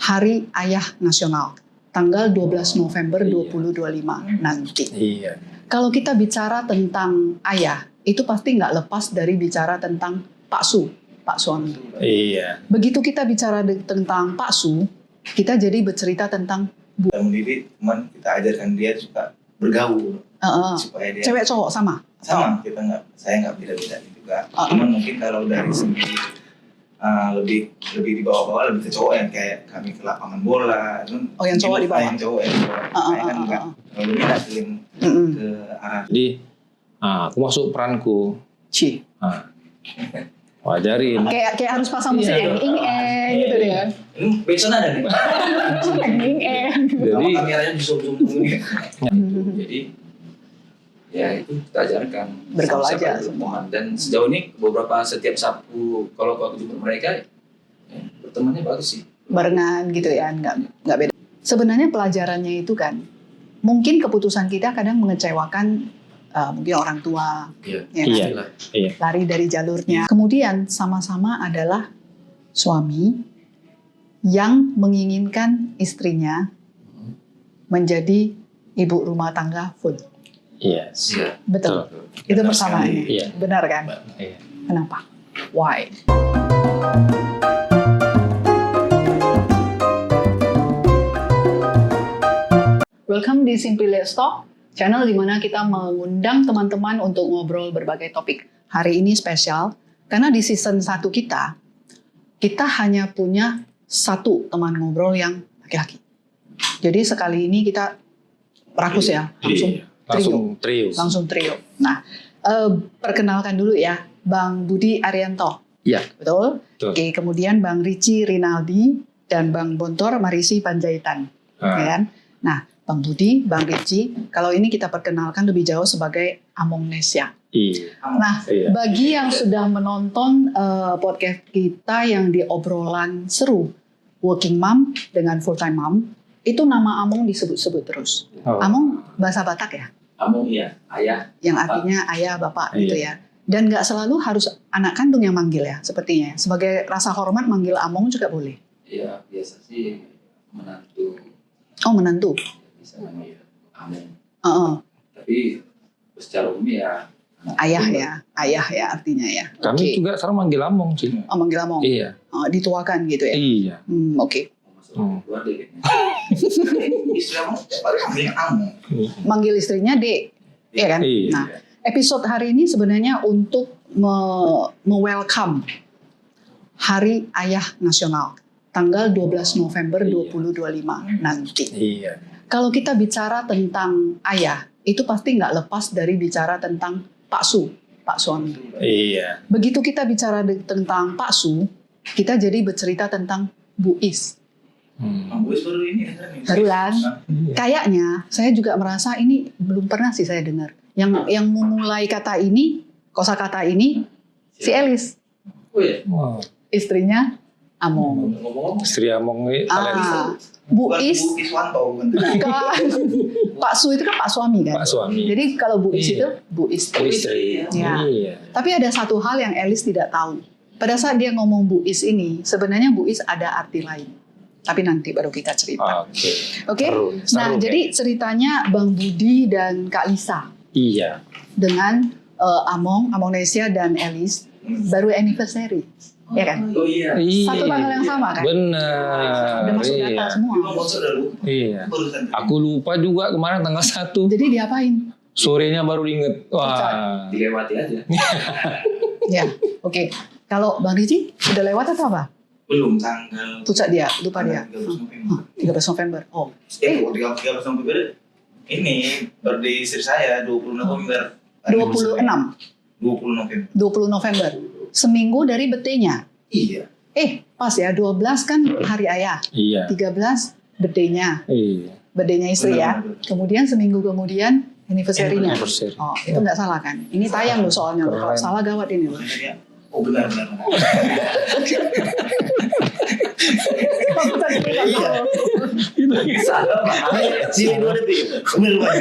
Hari Ayah Nasional, tanggal 12 November 2025 nanti. Iya. Kalau kita bicara tentang ayah, itu pasti nggak lepas dari bicara tentang Pak Su, Pak suami. Iya. Begitu kita bicara tentang Pak Su, kita jadi bercerita tentang Bu. Kita mendidik, cuman kita ajarkan dia juga bergaul supaya dia Cewek cowok sama. sama. Saya nggak beda-beda juga. Cuman mungkin kalau dari segi lebih di bawah-bawah, lebih ke cowok yang kayak kami ke lapangan bola. Oh, yang cowok di bawah. Yang cowok yang di bawah. Saya kan nggak terlalu minat ke arah. Jadi aku masuk peranku. Ci. Wajarin. Kayak harus pasang musik gitu deh kan. Ini besok ada nih. Jadi Kameranya di zoom ini. Jadi ya itu kita ajarkan Bergaul aja. Mohon. Dan sejauh ini setiap Sabtu kalau aku jumpa mereka pertemanannya bagus sih. Barengan gitu ya, nggak beda. Sebenarnya pelajarannya itu kan, mungkin keputusan kita kadang mengecewakan mungkin orang tua, Iya. ya kan? Iya. Lari dari jalurnya. Kemudian sama-sama adalah suami yang menginginkan istrinya menjadi ibu rumah tangga full. Iya. Iya. Betul. Betul. Itu persamaannya. Iya. Benar kan? Iya. Kenapa? Why? Welcome di Simply Let's Talk, channel di mana kita mengundang teman-teman untuk ngobrol berbagai topik. Hari ini spesial karena di season 1 kita hanya punya satu teman ngobrol yang laki-laki. Jadi sekali ini kita rakus ya, langsung trio. Nah, perkenalkan dulu ya, Bang Budi Arianto. Iya. Betul? Betul. Oke, kemudian Bang Ricci Rinaldi dan Bang Bontor Marisi Panjaitan. Ya kan? Nah, Bang Budi, Bang Ricci, kalau ini kita perkenalkan lebih jauh sebagai Amongnesia. Iya. Nah, Iya. bagi yang sudah menonton podcast kita yang di obrolan seru, Working Mom dengan Full Time Mom, itu nama Among disebut-sebut terus. Oh. Among bahasa Batak ya? Among iya, ayah. Yang artinya ayah, bapak Iya. gitu ya. Dan nggak selalu harus anak kandung yang manggil ya, sepertinya. Sebagai rasa hormat manggil Among juga boleh. Iya, biasa sih menantu Oh, menantu. bisa manggil Among. Tapi secara umum ya Ayah ya artinya ya. Kami Oke. juga sekarang manggil Among sih. Oh, manggil Among. Iya. Dituakan gitu ya. Iya. Oke. masuk keluar deh kayaknya. Istri kamu paling ambil kamu. Manggil istrinya Dek. Iya kan? Iya. Nah, episode hari ini sebenarnya untuk me-welcome Hari Ayah Nasional, tanggal 12 November 2025 nanti. Iya. Kalau kita bicara tentang ayah, itu pasti nggak lepas dari bicara tentang Pak Su, Pak suami. Iya. Begitu kita bicara tentang Pak Su, kita jadi bercerita tentang Bu Is. Gue baru ini Baru kan? Kayaknya saya juga merasa ini belum pernah sih saya dengar. Yang memulai kata ini, kosakata ini, si Elis, Oh iya. Wow. istrinya Among. Ngomong-ngomong, Istri Among ini talent. Bu Bukan Is, Bu Iswanto bukan. kan? Pak Su itu kan Pak suami kan? Pak suami. Jadi kalau Bu Is Iya. itu Bu istri. Istri. Ya. Iya. Tapi ada satu hal yang Elis tidak tahu. Pada saat dia ngomong Bu Is ini, sebenarnya Bu Is ada arti lain. Tapi nanti baru kita cerita. Oke. Oke? Seru, Nah, seru jadi ceritanya Bang Budi dan Kak Lisa Iya. dengan Amongnesia dan Elis baru anniversary. Ya kan? oh iya. Satu tanggal yang sama kan? Benar. Udah masuk data Iya. semua. Memang bosnya udah lupa. Iya. Barusan. Aku lupa juga kemarin tanggal 1. Jadi diapain? Sorenya baru inget. Wah. Dilewati aja. Ya, oke. Kalau Bang Riji udah lewat atau apa? Belum tanggal. Pucat dia, lupa dia. 13 November. 13 November. Oh, 13 November ini birthday istri saya 20 November. 26. 20 November. 20 November. Seminggu dari betenya. Iya. Pas ya, 12 kan hari ayah. Iya. 13 bedenya. Iya. Bedenya istri ya. Benar. Kemudian seminggu kemudian anniversary-nya. Anniversary. Oh, itu nggak salah kan? Ini tayang loh soalnya. Kalau Keren. salah gawat ini loh. Oh benar. Salah Pak. Sini 2 detik. Benar Pak.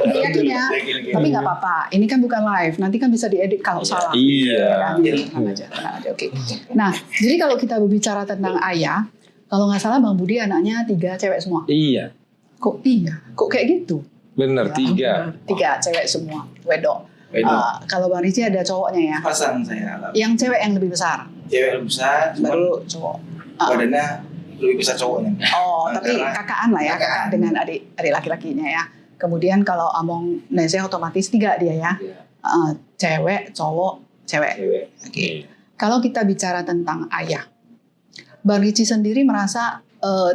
Yakin ya? Tapi nggak apa-apa. Ini kan bukan live. Nanti kan bisa diedit kalau salah. Iya. Ya kan? Jadi tenang aja. Oke. Nah, jadi kalau kita berbicara tentang ayah, Kalau nggak salah Bang Budi anaknya 3 cewek semua. Iya, Kok 3? Kok kayak gitu? bener, 3. 3 cewek semua, wedok. Beda. Kalau Bang Ricci ada cowoknya ya. Pasang saya alami. Yang cewek yang lebih besar, Cewek lebih besar, cuman baru cowok. badannya lebih besar cowoknya. Oh, Nah, tapi karena kakaan lah ya, kakak kakaan. dengan adik laki-lakinya ya. Kemudian kalau Among Nese otomatis 3 dia ya. Iya, Cewek, cowok, cewek. cewek. Oke. Kalau kita bicara tentang ayah, Bang Ricci sendiri merasa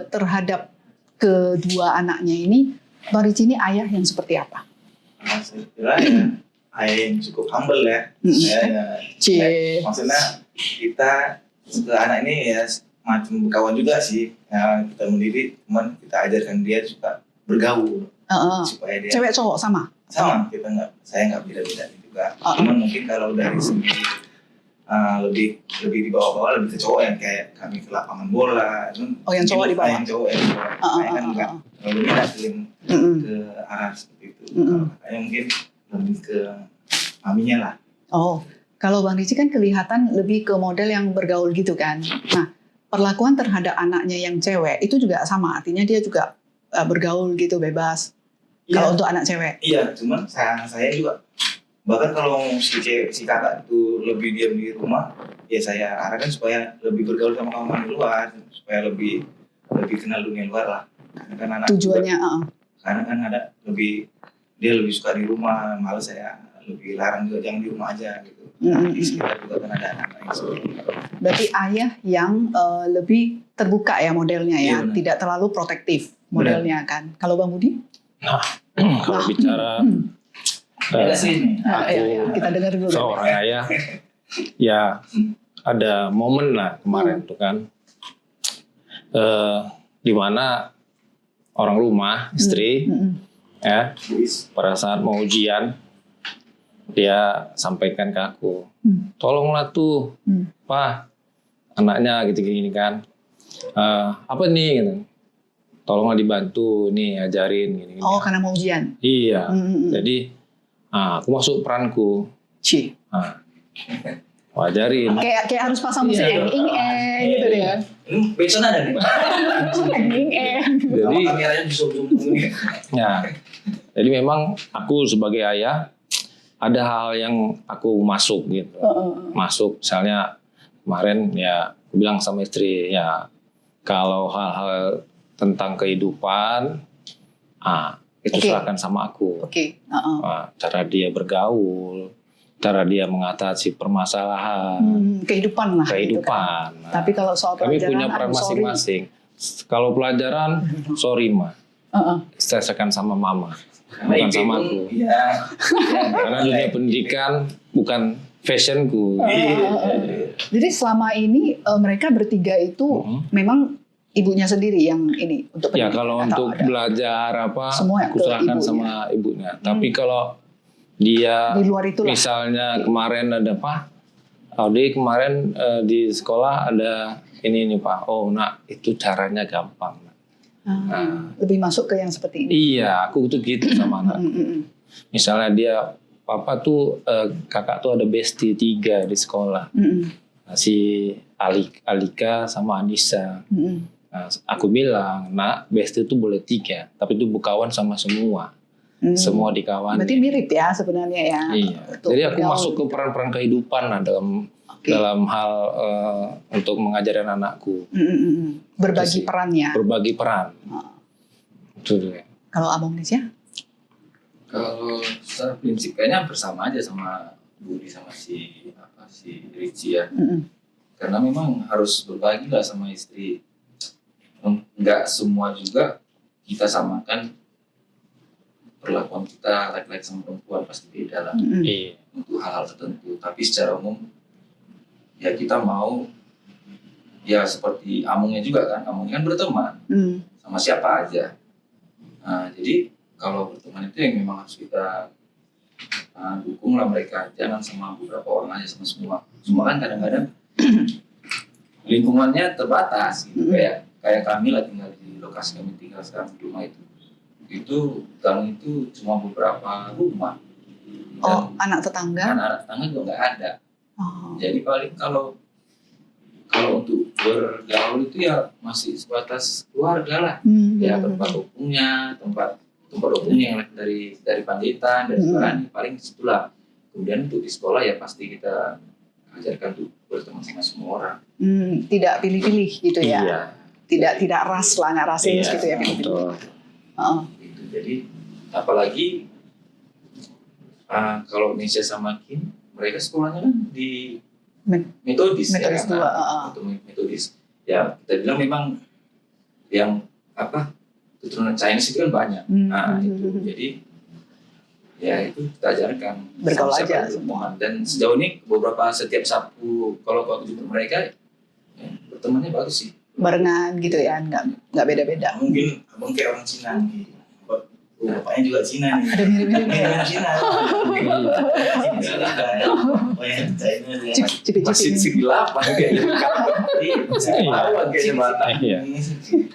terhadap kedua anaknya ini, Bang Ricci ini ayah yang seperti apa? Nah, saya kira ya ayah yang cukup humble ya. Saya Cie. maksudnya kita ke anak ini ya macam kawan juga sih. Ya, kita mendidik, cuman kita ajarkan dia juga bergaul supaya dia Cewek cowok sama? sama. Saya nggak beda-beda juga. Cuman mungkin kalau dari segi lebih di bawah-bawah, lebih ke cowok yang kayak kami ke lapangan bola. Oh, yang cowok di bawah. Yang cowok yang di bawah. Saya kan nggak terlalu minat ke arah seperti itu. Kalau kakaknya mungkin lebih ke maminya lah. Oh, kalau Bang Ricci kan kelihatan lebih ke model yang bergaul gitu kan. Nah, perlakuan terhadap anaknya yang cewek itu juga sama, artinya dia juga bergaul gitu bebas. Kalau untuk anak cewek. Iya, cuman saya juga bahkan kalau si kakak itu lebih diam di rumah, ya saya arahkan supaya lebih bergaul sama kawan-kawan di luar, supaya lebih kenal dunia luar lah. Karena kan anak Tujuannya, karena kan ada dia lebih suka di rumah, malah saya lebih larang juga jangan di rumah aja gitu. Di sekitar juga kan ada anak-anak yang seperti itu. berarti ayah yang lebih terbuka ya modelnya ya, Iya, benar. tidak terlalu protektif modelnya kan. Kalau Bang Budi? Kalau bicara Beda sih ini. Ya, kita dengar dulu. seorang ayah, ya ada momen lah kemarin tuh kan, di mana orang rumah, istri, ya pada saat mau ujian, dia sampaikan ke aku, tolonglah tuh, Pak, anaknya gitu gini kan, apa nih, gitu. Tolonglah dibantu nih, ajarin gini. Oh, karena mau ujian. Iya, jadi aku masuk peranku, Ci. aku ajarin. Kayak harus pasang musik eng gitu deh kan. Ini backsound ada nih. Eng. Jadi, Kameranya di zoom ini. ya, jadi memang aku sebagai ayah ada hal yang aku masuk gitu, masuk. Misalnya kemarin ya, aku bilang sama istri ya, kalau hal-hal tentang kehidupan, itu serahkan sama aku. Oke. Cara dia bergaul, cara dia mengatasi permasalahan, Kehidupan lah. kehidupan. Gitu kan. Tapi kalau soal Kami pelajaran, punya peran masing-masing. Kalau pelajaran, sorry ma, selesaikan sama mama, bukan sama aku. Iya. Karena dunia pendidikan bukan fashionku. Jadi selama ini mereka bertiga itu memang ibunya sendiri yang ini untuk Ya pendidikan, kalau atau untuk ada belajar apa, semua aku ke serahkan ibunya. sama ibunya. Tapi kalau dia di luar itu lah. misalnya kemarin ada Pak, Audi kemarin di sekolah ada ini nih Pak. Oh nak, itu caranya gampang. Lebih masuk ke yang seperti ini. Iya, aku tuh gitu sama anak. Misalnya dia, papa tuh kakak tuh ada bestie 3 di sekolah. Si Alika sama Anissa. Nah, aku bilang, nak bestie itu boleh 3, tapi itu berkawan sama semua. Semua dikawan. Berarti mirip ya sebenarnya ya. Iya. Untuk Jadi aku bergaul masuk ke gitu. peran-peran kehidupan lah dalam hal untuk mengajarkan anakku. Berbagi Itu sih. perannya. Berbagi peran. Itu dia. Kalau Abang Nis ya? Kalau secara prinsip kayaknya bersama aja sama Budi sama si Ricci ya. Karena memang harus berbagi lah sama istri. Enggak semua juga kita samakan perlakuan kita laki-laki sama perempuan, pasti beda lah Iya. untuk hal-hal tertentu. Tapi secara umum ya kita mau ya seperti Amungnya juga kan. Amungnya kan berteman sama siapa aja. Nah, jadi kalau berteman itu yang memang harus kita dukung lah mereka. Jangan sama beberapa orang aja, sama semua. Semua kan kadang-kadang lingkungannya terbatas gitu. Kayak kami lah tinggal di lokasi kami tinggal sekarang di rumah itu gang itu cuma beberapa rumah. Oh, anak tetangga? Anak-anak tetangga juga nggak ada. Oh. Jadi paling kalau untuk bergaul itu ya masih sebatas keluarga lah. Ya tempat opungnya, tempat opung yang dari Panjaitan, dari Sukarani, paling situlah. Kemudian untuk di sekolah ya pasti kita ajarkan untuk berteman sama semua orang. Tidak pilih-pilih gitu ya. Iya. Tidak ras lah, nggak rasis gitu ya pilih-pilih. Gitu. Jadi apalagi kalau Indonesia sama Kin, mereka sekolahnya kan di metodis ya, atau metodis. Ya kita bilang memang yang keturunan Chinese itu kan banyak. Itu jadi ya itu kita ajarkan bergaul aja semua. Dan sejauh ini setiap Sabtu kalau aku jumpa mereka ya, bertemannya bagus sih. Barengan gitu ya, nggak beda-beda. Mungkin abang kayak orang Cina nih. Bapaknya juga Cina nih. Ada mirip-mirip. Cina. Masih segelapan kayaknya.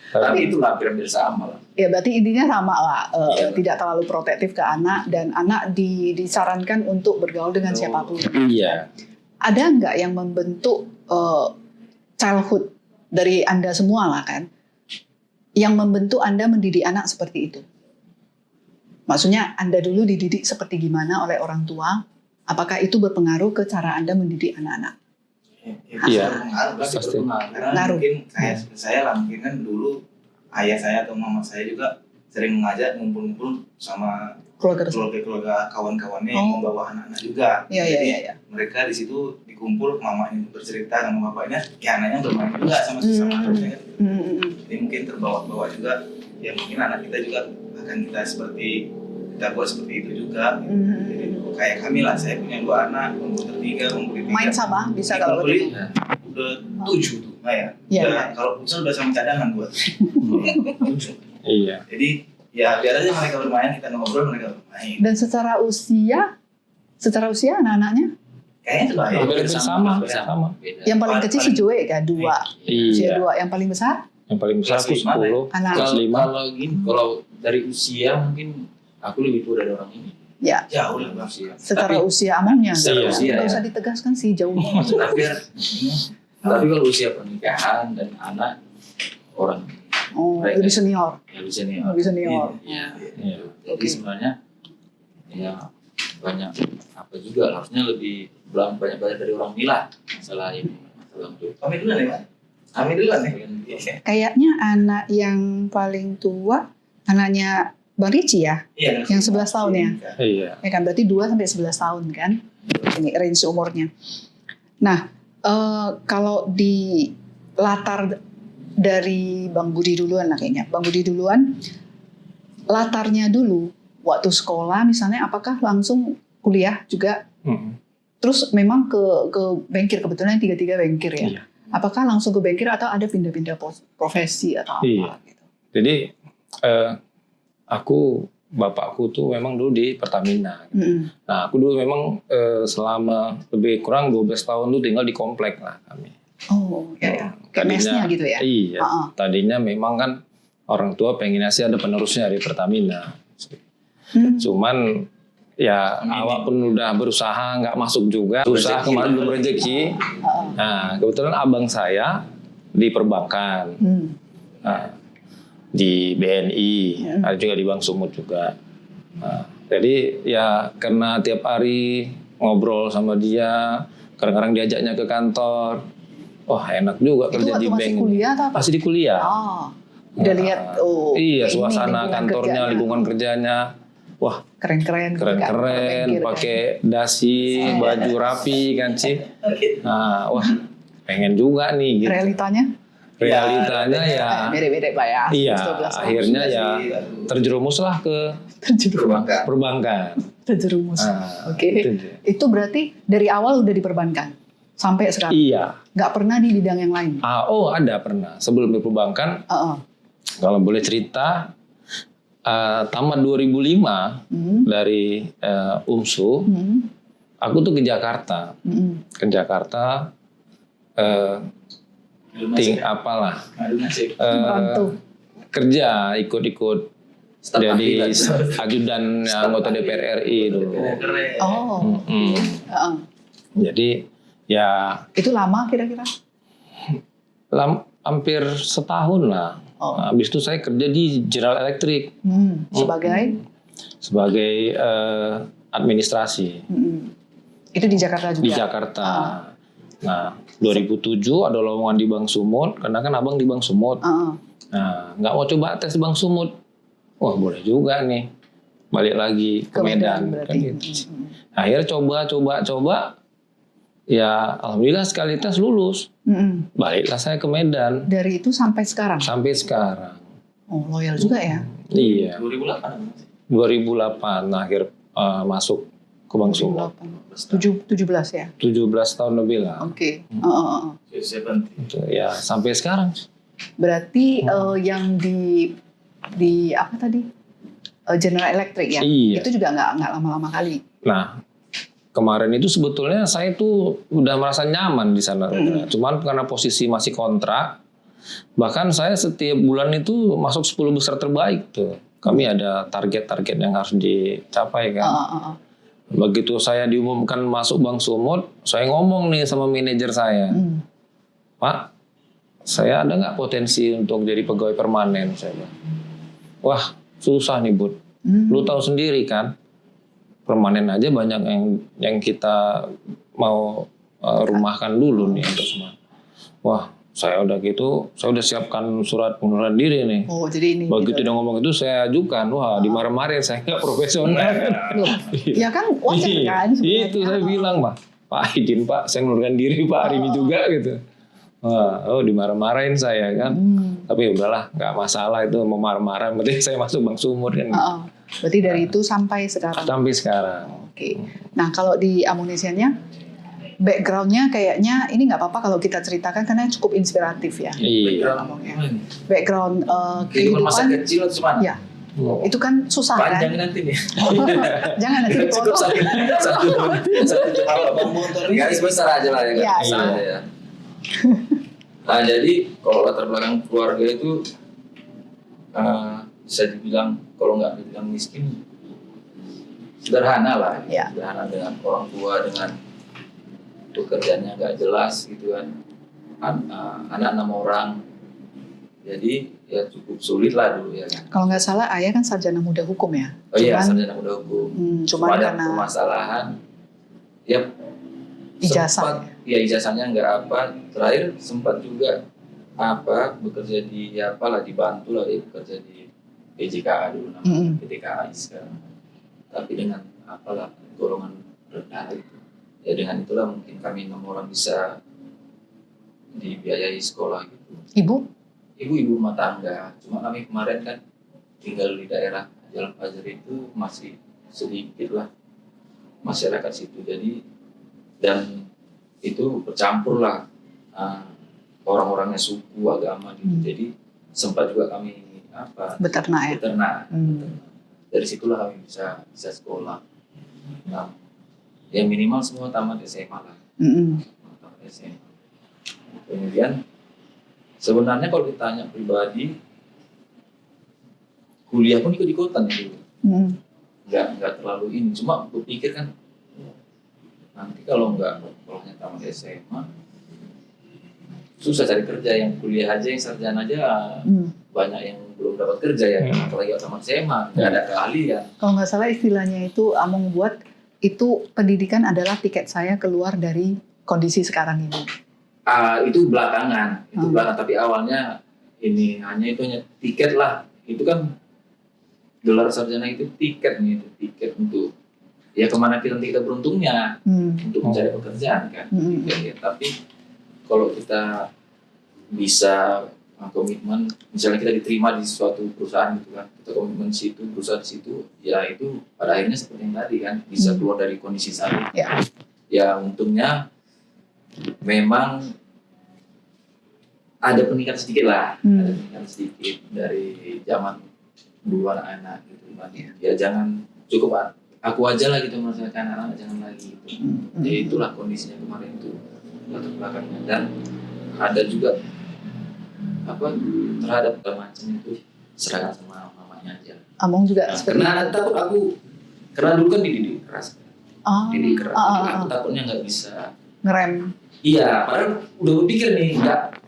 Tapi itulah hampir sama lah. Ya berarti intinya sama lah, tidak terlalu protektif ke anak dan anak disarankan untuk bergaul dengan siapapun. Iya. Ada nggak yang membentuk childhood dari Anda semua lah kan, yang membentuk Anda mendidik anak seperti itu? Maksudnya Anda dulu dididik seperti gimana oleh orang tua? Apakah itu berpengaruh ke cara Anda mendidik anak-anak? Iya, pasti. Karena mungkin saya lah mungkin kan dulu ayah saya atau mama saya juga sering mengajak ngumpul-ngumpul sama keluarga kawan-kawannya yang membawa anak-anak juga. Iya. Mereka di situ dikumpul, mamanya bercerita sama bapaknya, ya anaknya bermain juga sama sesama anaknya. Jadi mungkin terbawa-bawa juga, ya mungkin anak kita juga akan kita buat seperti itu juga. Jadi kayak kami lah, saya punya 2 anak, umur 3, umur 3. Main sama bisa kalau begitu. Udah 7 tuh, ya. Kalau futsal udah sama cadangan buat 7. Iya. Jadi ya biar aja mereka bermain, kita ngobrol, mereka bermain. Dan secara usia anak-anaknya? Kayaknya itu baik. Hampir sama. Yang paling kecil si Joe kan 2. Usia 2. Yang paling besar? Yang paling besar aku 10. Kalau dari usia mungkin aku lebih tua dari orang ini. Ya. Jauh lah usia. Secara usia amongnya. Secara usia, nggak usah ditegaskan sih jauhnya. Tapi kalau usia pernikahan dan anak orang lebih senior. Lebih senior. Iya. Jadi sebenarnya ya banyak apa juga, harusnya lebih banyak belajar dari orang Mila masalah ini. Kami duluan ya, Pak? Kami duluan ya? Kayaknya anak yang paling tua, anaknya Bang Ricci ya? Iya. Yang 11 tahun ya? Iya. Ya kan, berarti 2 sampai 11 tahun kan? Ini range umurnya. Nah, kalau di latar dari Bang Budi duluan lah kayaknya. Bang Budi duluan, latarnya dulu, waktu sekolah misalnya apakah langsung kuliah juga? Terus memang ke bankir, kebetulan 3 bankir ya? Iya. Apakah langsung ke bankir atau ada pindah-pindah profesi atau apa? Iya. Gitu? Jadi bapakku tuh memang dulu di Pertamina. Nah aku dulu memang selama lebih kurang 12 tahun tuh tinggal di komplek lah kami. Oh ya. Kayak mesnya gitu ya? Iya. Tadinya memang kan orang tua pengennya sih ada penerusnya di Pertamina. Cuman ya awak pun udah berusaha nggak masuk juga. Susah kemarin belum rezeki. Nah kebetulan abang saya di perbankan. Nah, di BNI, ada juga di Bank Sumut juga. Nah, jadi ya karena tiap hari ngobrol sama dia, kadang-kadang diajaknya ke kantor, wah enak juga kerja di bank. Masih kuliah atau apa? Masih di kuliah. Udah lihat, iya suasana kantornya, lingkungan kerjanya, wah keren, pakai dasi, baju rapi kan sih. Nah, wah pengen juga nih. Gitu. Realitanya ya beda-beda Pak ya. Iya, akhirnya ya terjerumuslah ke perbankan. Terjerumus. Oke. Itu berarti dari awal udah di perbankan sampai sekarang. Iya. Nggak pernah di bidang yang lain. Ada pernah. Sebelum di perbankan, kalau boleh cerita, tamat 2005 dari UMSU, aku tuh ke Jakarta. Kerja ikut jadi ajudan anggota DPR RI dulu. Jadi ya itu lama kira-kira? hampir setahun lah. Oh. Nah, habis itu saya kerja di General Electric sebagai administrasi. Itu di Jakarta juga? Di Jakarta. Nah, 2007 ada lowongan di Bank Sumut, karena kan abang di Bank Sumut. Nah, nggak mau coba tes Bank Sumut. Wah, boleh juga nih. Balik lagi ke Medan. Kan gitu. Akhirnya coba. Ya, alhamdulillah sekali tes lulus. Baliklah saya ke Medan. Dari itu sampai sekarang? Sampai sekarang. Oh, loyal juga ya? Iya. 2008. Akhir masuk ke Bank Sumut. 17 ya? 17 tahun lebih lah. Oke. Ya, sampai sekarang. Berarti yang di apa tadi? General Electric ya? Iya. Itu juga nggak lama-lama kali? Nah, kemarin itu sebetulnya saya tuh udah merasa nyaman di sana. Cuman karena posisi masih kontrak, bahkan saya setiap bulan itu masuk 10 besar terbaik tuh. Kami ada target-target yang harus dicapai kan. Begitu saya diumumkan masuk Bank Sumut, saya ngomong nih sama manajer saya, Pak, saya ada nggak potensi untuk jadi pegawai permanen? Saya bilang, wah susah nih Bud, lu tahu sendiri kan, permanen aja banyak yang kita mau rumahkan dulu nih untuk semua. Wah, saya udah siapkan surat pengunduran diri nih. Oh, jadi ini. Begitu dia ngomong itu saya ajukan, wah dimarah-marahin, saya nggak profesional. Loh, ya kan wajar kan? Itu saya bilang, Pak izin Pak, saya mengundurkan diri Pak hari ini juga gitu. Wah, dimarah-marahin saya kan. Tapi udahlah, nggak masalah itu mau marah-marah. Berarti saya masuk Bank Sumut kan. Berarti dari itu sampai sekarang. Sampai sekarang. Oke. Nah, kalau di amunisiannya, backgroundnya kayaknya ini nggak apa-apa kalau kita ceritakan karena cukup inspiratif ya. Iya. Background kehidupan masa kehidupan. kecil atau gimana? Ya. Itu kan susah Panjang kan? nanti nih. Jangan nanti Cukup dipotong. satu Kalau Bang Montor ini garis besar aja lah ya. Iya, Besar aja ya. Nah, jadi kalau latar belakang keluarga itu bisa dibilang kalau nggak dibilang miskin, sederhana lah. Ya. Sederhana dengan orang tua, dengan pekerjaannya nggak jelas gitu kan. Anak 6 orang. Jadi ya cukup sulit lah dulu ya kan. Kalau nggak salah ayah kan sarjana muda hukum ya. Oh iya, Cuman- sarjana muda hukum. Cuman ada karena permasalahan, ya ijazah. ya ijazahnya nggak apa. Terakhir sempat juga bekerja di dibantu lah dia bekerja di PJKA dulu namanya PTKA sekarang. Tapi dengan golongan rendah itu. Ya dengan itulah mungkin kami 6 orang bisa dibiayai sekolah gitu. Ibu rumah tangga. Cuma kami kemarin kan tinggal di daerah Jalan Fajar itu masih sedikit lah masyarakat situ. Jadi dan itu bercampur lah orang-orangnya suku agama gitu. Jadi sempat juga kami beternak ya. Beternak. Dari situlah kami bisa sekolah. Nah, ya minimal semua tamat SMA lah. Tamat SMA. Kemudian sebenarnya kalau ditanya pribadi, kuliah pun ikut-ikutan dulu. Nggak terlalu ini. Cuma berpikir kan nanti kalau hanya tamat SMA susah cari kerja. Yang kuliah aja, yang sarjana aja banyak yang belum dapat kerja ya. Apalagi tamat SMA nggak ada keahlian. Kalau nggak salah istilahnya itu Among buat itu pendidikan adalah tiket saya keluar dari kondisi sekarang ini. Itu belakangan, tapi awalnya ini hanya tiket lah. Itu kan gelar sarjana itu tiket untuk ya kemana kita beruntungnya untuk mencari pekerjaan kan. Ya, tapi kalau kita bisa komitmen, misalnya kita diterima di suatu perusahaan gitu kan, kita komitmen di situ, berusaha di situ, ya itu pada akhirnya seperti yang tadi kan bisa keluar dari kondisi saat. Ya untungnya memang ada peningkatan sedikit lah, ada peningkatan sedikit dari zaman dulu anak-anak gitu. Ya jangan cukup aku aja lah gitu merasakan anak-anak jangan lagi gitu. Ya itulah kondisinya kemarin itu latar belakangnya dan ada juga terhadap macam itu serahkan sama mamanya aja. Among juga seperti karena takut aku karena dulu kan dididik keras. Dididik keras. Aku takutnya nggak bisa ngerem. Iya, padahal udah berpikir nih,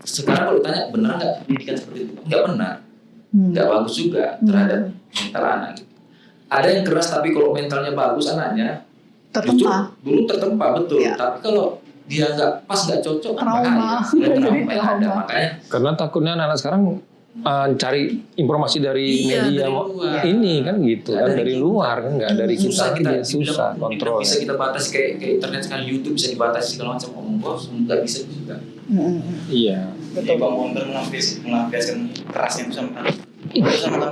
sekarang kalau tanya benar nggak pendidikan seperti itu? Nggak benar, nggak bagus juga terhadap mental anak. Gitu. Ada yang keras tapi kalau mentalnya bagus anaknya, Tertempa. dulu tertempa betul. Iya. Tapi kalau dia nggak pas nggak cocok, Trauma. trauma yang ada. Trauma. Makanya Karena takutnya anak sekarang cari informasi dari Iya, media dari luar. ini kan gitu kan, dari kita. luar kan, nggak dari kita, susah dia dibilang, susah kontrol. bisa kita batasi kayak internet sekarang, YouTube bisa dibatasi segala macam, omong bos nggak bisa juga. Iya. Jadi Bang Wonder melampiaskan kerasnya itu sama kami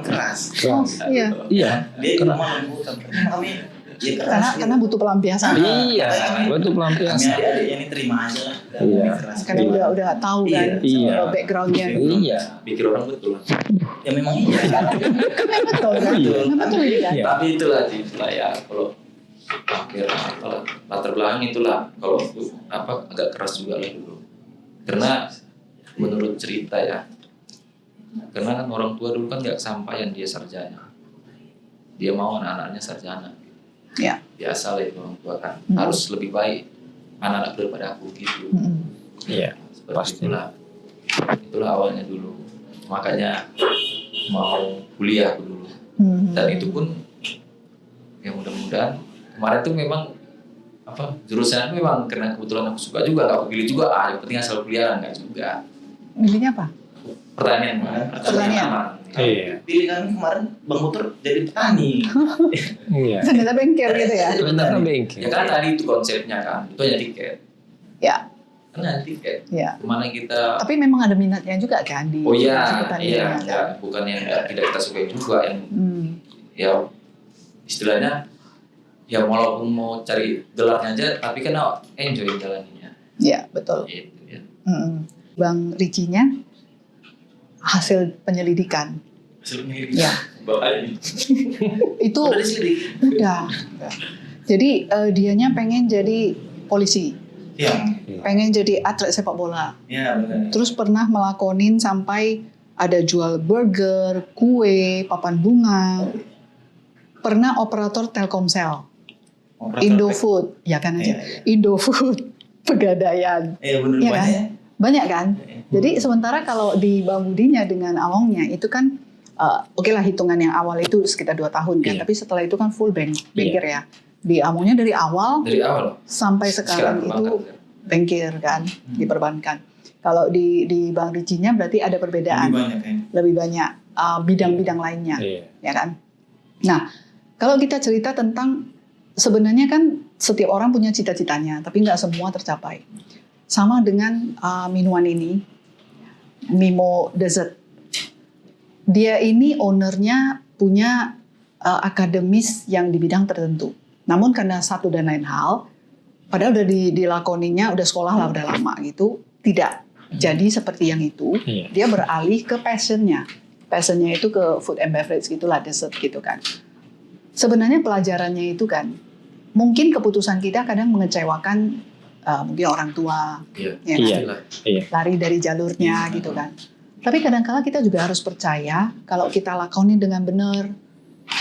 keras. Keras. Iya. Iya. Dia di rumah lembut sama kami. Ya keras. Karena butuh pelampiasan. Iya. Betul Kami pelampiasan. adik-adiknya ini terima aja lah. Iya. Keras. Karena udah tahu kan Iya. backgroundnya. Iya. Pikir orang betul. Ya memang iya. Kan betul kan? Iya. Memang betul ini kan? Iya. Tapi itulah ya kalau akhir apalah latar belakang itulah kalau untuk agak keras juga lah dulu. Karena menurut cerita ya, karena kan orang tua dulu kan nggak kesampaian dia sarjana, dia mau anak-anaknya sarjana. Ya. Biasa lah itu orang tua kan harus lebih baik anak-anak daripada aku gitu. Iya. Seperti Pasti. itulah awalnya dulu. Makanya mau kuliah aku dulu. Dan itu pun ya mudah-mudahan kemarin tuh memang jurusan memang karena kebetulan aku suka juga, gak aku pilih juga yang penting asal kuliah enggak juga. Milihnya apa? Pertanian. Pertanian. Iya. Pilihan kemarin Bang Mutur jadi petani. Iya. Ternyata bengkel gitu ya? Ternyata bengkel. Ya kan tadi itu konsepnya kan, itu hanya tiket. Ya. Kan hanya tiket. Ya. Kemana kita. Tapi memang ada minatnya juga kan di Oh iya, pertanian. ya, bukan yang tidak kita sukai juga yang ya istilahnya ya walaupun mau cari gelarnya aja tapi kan enjoy jalannya. Iya, betul. Gitu ya. Bang Ricinya hasil penyelidikan. Hasilnya Ya. Bapaknya. Itu Udah diselidik. udah. Jadi dianya pengen jadi polisi, Iya. pengen jadi atlet sepak bola. Iya benar. Terus pernah melakonin sampai ada jual burger, kue, papan bunga. Pernah operator Telkomsel, Indofood, ya kan aja. Iya. Indofood, Pegadaian. Iya benar Iya banyak. kan? Banyak kan? Jadi sementara kalau di Bang Budinya dengan Awongnya itu kan oke lah hitungan yang awal itu sekitar 2 tahun kan. Iya. Tapi setelah itu kan full bankir ya. Di Awongnya dari awal Dari awal sampai sekarang itu perbankan. bankir kan, diperbankan. Kalau di Bang Ricinya berarti ada perbedaan. Lebih banyak kan. Lebih banyak bidang-bidang lainnya, Iya. ya kan? Nah, kalau kita cerita tentang sebenarnya kan setiap orang punya cita-citanya, tapi nggak semua tercapai. Sama dengan minuman ini, Mimo Dessert. Dia ini ownernya punya akademis yang di bidang tertentu. Namun karena satu dan lain hal, padahal udah dilakoninya, udah sekolah lah, udah lama gitu, tidak jadi seperti yang itu. Iya. Dia beralih ke passionnya. Passionnya itu ke food and beverage gitulah, dessert gitu kan. Sebenarnya pelajarannya itu kan, mungkin keputusan kita kadang mengecewakan mungkin orang tua, Iya. ya kan? Iya. Lari dari jalurnya gitu kan. Tapi kadang-kala kita juga harus percaya kalau kita lakonin dengan benar,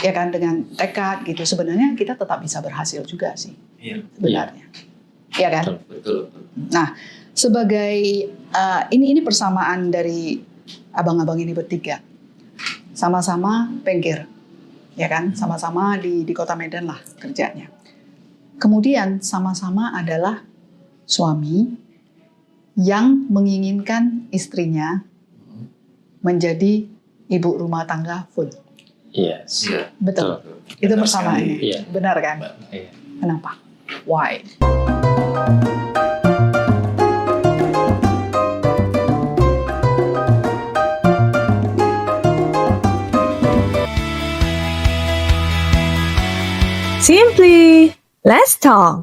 ya kan, dengan tekad gitu. Sebenarnya kita tetap bisa berhasil juga sih, Iya. sebenarnya, ya kan. Betul. Nah, sebagai ini persamaan dari abang-abang ini bertiga, sama-sama bankir, ya kan, sama-sama di Kota Medan lah kerjanya. Kemudian sama-sama adalah suami yang menginginkan istrinya menjadi ibu rumah tangga full. Yes. Iya. Betul. Betul. Itu Benar persamaannya. sekali. Iya. Benar kan? Iya. Kenapa? Why? Simply, let's talk.